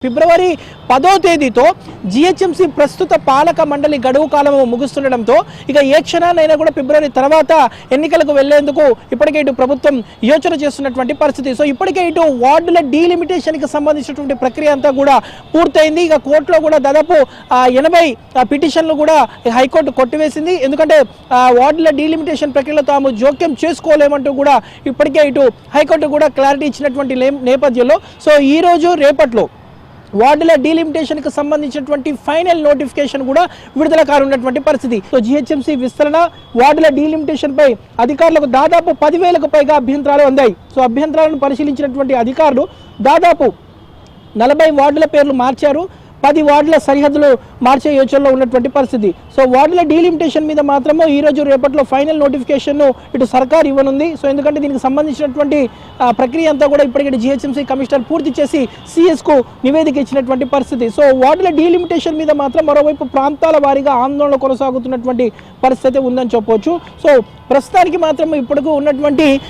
ఫిబ్రవరి 10వ తేదీతో జిహెచ్ఎంసీ ప్రస్తుత పాలక మండలి గడువు కాలం ముగుస్తుండటంతో ఇక ఏ క్షణానైనా కూడా ఫిబ్రవరి తర్వాత ఎన్నికలకు వెళ్లేందుకు ఇప్పటికే ఇటు ప్రభుత్వం యోచన చేస్తున్నటువంటి పరిస్థితి. సో ఇప్పటికే ఇటు వార్డుల డీలిమిటేషన్కి సంబంధించినటువంటి ప్రక్రియ అంతా కూడా పూర్తయింది. ఇక కోర్టులో కూడా దాదాపు 80 పిటిషన్లు కూడా హైకోర్టు కొట్టివేసింది. ఎందుకంటే వార్డుల డీలిమిటేషన్ ప్రక్రియలో తాము జోక్యం చేసుకోలేమంటూ కూడా ఇప్పటికే ఇటు హైకోర్టు కూడా క్లారిటీ ఇచ్చినటువంటి నేపథ్యంలో సో ఈ రోజు రేపట్లో వార్డుల డీలిమిటేషన్కి సంబంధించినటువంటి ఫైనల్ నోటిఫికేషన్ కూడా విడుదల కానున్నటువంటి పరిస్థితి. సో జిహెచ్ఎంసీ విస్తరణ వార్డుల డీలిమిటేషన్పై అధికారులకు దాదాపు 10,000కు పైగా అభ్యంతరాలు అందాయి. సో అభ్యంతరాలను పరిశీలించినటువంటి అధికారులు దాదాపు 40 వార్డుల పేర్లు మార్చారు. 10 వార్డుల సరిహద్దులు మార్చే యోచనలో ఉన్నటువంటి పరిస్థితి. సో వార్డుల డీలిమిటేషన్ మీద మాత్రము ఈ రోజు రేపట్లో ఫైనల్ నోటిఫికేషన్ను ఇటు సర్కార్ ఇవ్వనుంది. సో ఎందుకంటే దీనికి సంబంధించినటువంటి ప్రక్రియ అంతా కూడా ఇప్పటికే జిహెచ్ఎంసీ కమిషనర్ పూర్తి చేసి సిఎస్కు నివేదిక ఇచ్చినటువంటి పరిస్థితి. సో వార్డుల డీలిమిటేషన్ మీద మాత్రం మరోవైపు ప్రాంతాల వారీగా ఆందోళన కొనసాగుతున్నటువంటి పరిస్థితి ఉందని చెప్పవచ్చు. సో ప్రస్తుతానికి మాత్రం ఇప్పటికు ఉన్నటువంటి